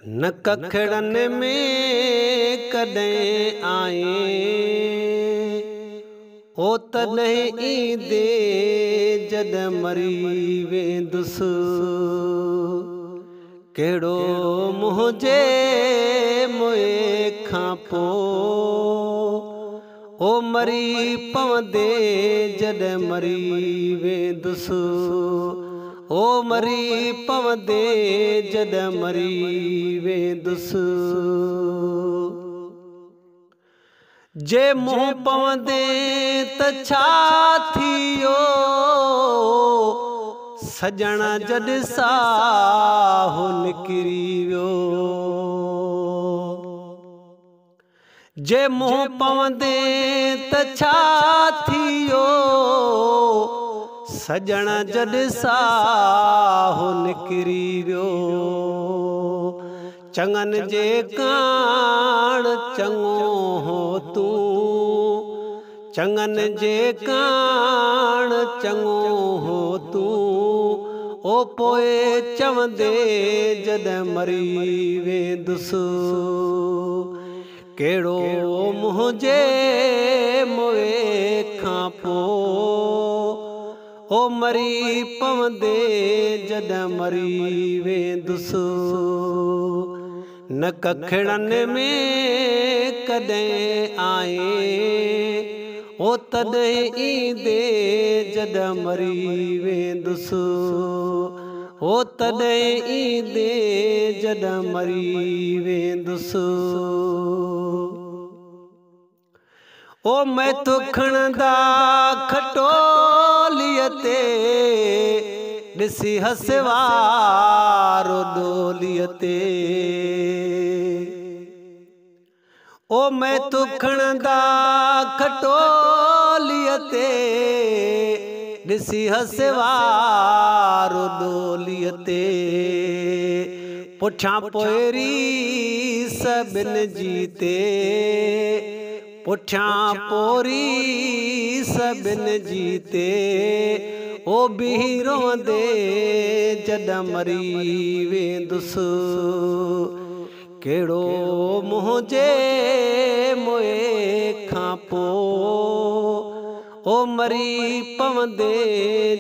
न कखड़नि में कॾहिं आए ओ तॾहिं ईंदे जॾहिं मरी वेंदुसि। कहिड़ो मुंहिंजे मुए खां पोइ ओ मरी पवंदे जॾहिं मरी वेंदुसि। ओ मरी पवंदे जॾहिं मरी वेंदुसि। जे मुंहुं पवंदे त छा थियो सजण जॾहिं साहु निकिरी वियो। जे मुंहुं पवंदे त छा थियो सजण जॾहिं साहु निकिरी वियो। चङनि जे काण चङो हो तूं, चङनि जे काण चङो हो तूं, ओ पोइ चवंदे जॾहिं मरी वेंदुसि। कहिड़ो मुंहिंजे मुए खां पोइ ओ मरी पवंदे जॾहिं मरी वेंदुसि। न कखड़नि में कॾहिं आए ओ तॾहिं ईंदे जॾहिं मरी वेंदुसि। ओ तॾहिं ईंदे जॾहिं मरी वेंदुसि। ओ मैथो खणंदा खटोलीअ ते ॾिसी हसे वारो डोलीअ ते। ओ मैथो खणंदा खटोलीअ ते ॾिसी हसे वारो डोलीअ ते। पुठियां पोइरी सभिनि जी ते, पुठियां पोरी सभिनि जी ते, ओ बीही रोंदे जॾहिं मरी वेंदुसि। कहिड़ो मुंहिंजे मुए खां पोइ ओ मरी पवंदे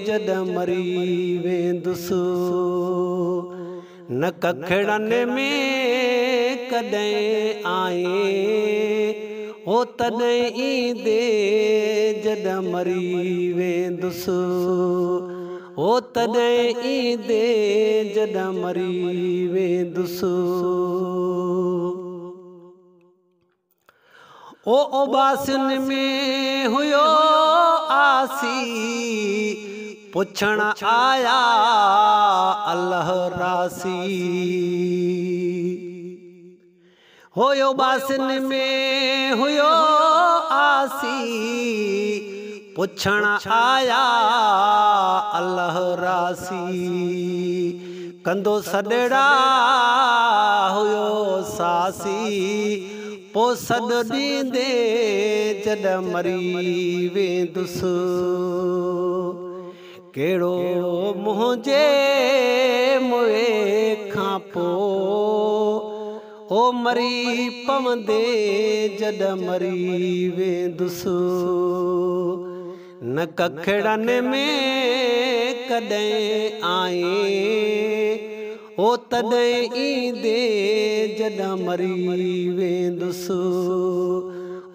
जॾहिं मरी वेंदुसि। न कखड़नि में कॾहिं आए ओ तॾहिं ईंदे जॾहिं मरी वेंदुसि। ओ तॾहिं ईंदे जॾहिं मरी वेंदुसि। ओ उबासियुनि में हुयो आसी पुछण आया अल्लाह रासी। होयो उबासियुनि में हुयो आसी पुछण आया अल्लाह रासी। कंदो सॾड़ा हुयो सासी पो सॾ ॾींदे जॾहिं मरी वेंदुसि। कहिड़ो मुंहिंजे मुए खां पोइ ओ मरी पवंदे जॾहिं मरी वेंदुसि। न कखड़नि में कॾहिं आए ओ तॾहिं ईंदे जॾहिं मरी वेंदुसि।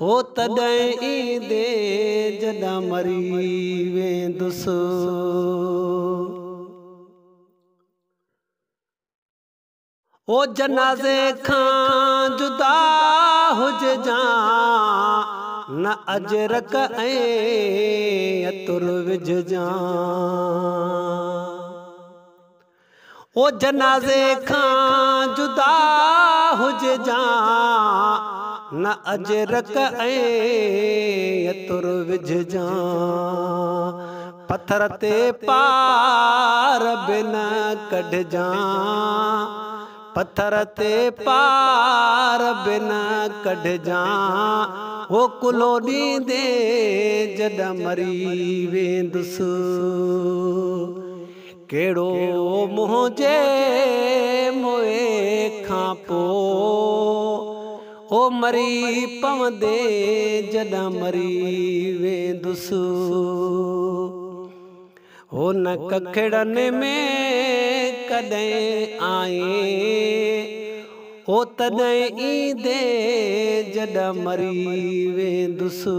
ओ तॾहिं ईंदे जॾहिं मरी वेंदुसि। ओ जनाज़े खां जुदा हुजजां न अजरक ऐं अतुर विझजां। ओ जनाज़े खां जुदा हुजजां न अजरक ऐं अतुर विझजां। पत्थर ते पार बि न कढजां, पत्थर ते पार बि न कढजां। ओ कुलो ॾींदे जॾहिं मरी वेंदुसि। कहिड़ो मुंहिंजे मुए खां ओ मरी पवंदे जॾहिं मरी वेंदुसि हो न कखड़नि में कॾहिं आए ओ तॾहिं ईंदे जॾहिं मरी वेंदुसि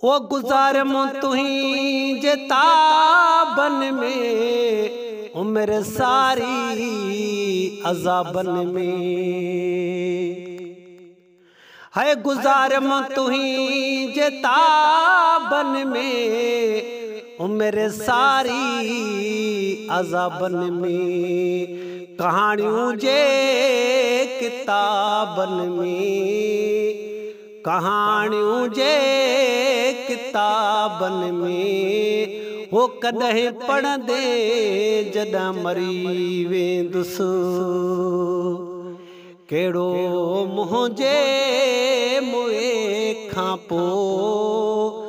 ओ गुज़ारियमि तुंहिंजे ताबनि में उमिरि सारी अज़ाबनि में है गुज़ारियमि तुंहिंजे ताबनि में उमिरि सारी अज़ाबनि में कहाणियूं जे किताबनि में कहाणियूं जे किताबनि में हो कॾहिं पढ़ंदे जॾहिं मरी वेंदुसि कहिड़ो मुंहिंजे मुए खां पोइ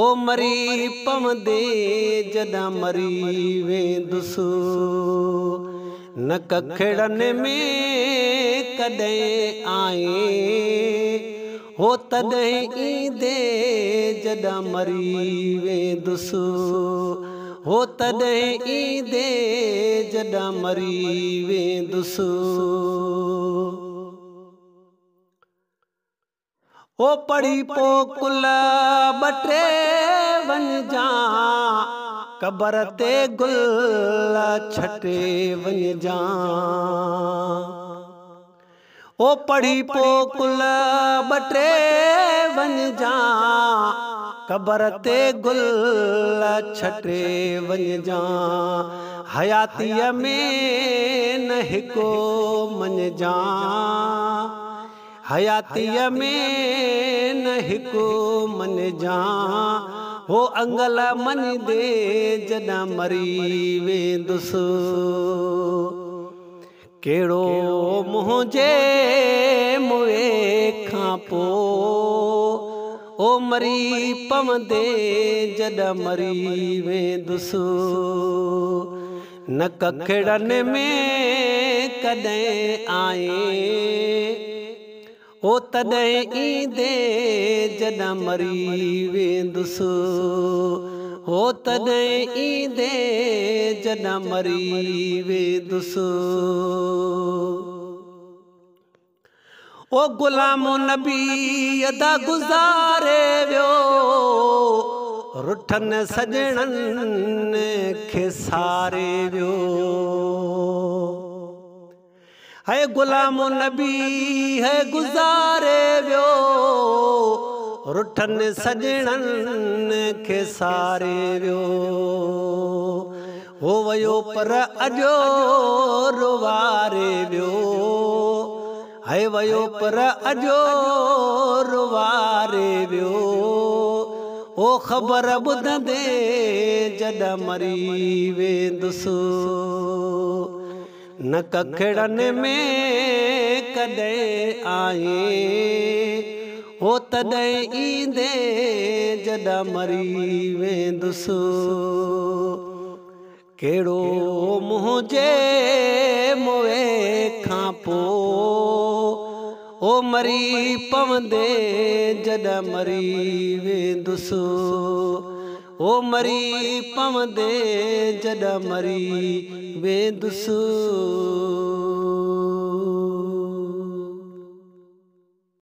ओ मरी पवंदे जॾहिं मरी वेंदुसि न कखड़नि में कॾहिं आए हो तॾहिं ईंदे जॾहिं मरी वेंदुसि हो तॾहिं ईंदे जॾहिं मरी वेंदुसि ओ पढ़ी पो कुल ॿटे वञिजां क़बर ते गुल छटे वञिजां ओ पढ़ी पो कुल ॿटे वञिजां क़बर ते गुल छटे वञिजां हयातीअ में न हिको मञिजां हयातीअ में न हिको मञिजां हो अंगल मञदे जॾहिं मरी वेंदुसि कहिड़ो मुंहिंजे मुए खां पोइ ओ मरी पवंदे जॾहिं मरी वेंदुसि न कखड़नि में कॾहिं आए ओ तॾहिं ईंदे जॾहिं मरी वेंदुसि हो तॾहिं ईंदे जॾहिं मरी वेंदुसि ओ ग़ुलामो नबी अदा गुज़ारे वियो रुठनि सजणनि खे सारे वियो है ग़ुलामो नबी है गुज़ारे वियो रुठनि सजणनि खे सारे वियो हो वियो पर अॼो रुवारे वियो है वियो पर अॼो रुवारे वियो ओ ख़बर ॿुधंदे जॾहिं मरी वेंदुसि न कखड़नि में कॾहिं आए हो तॾहिं ईंदे जॾहिं मरी वेंदुसि कहिड़ो मुंहिंजे मुए खां पोइ ओ मरी पवंदे जॾहिं मरी वेंदुसि ओ मरी पवंदे जॾहिं मरी वेंदुसि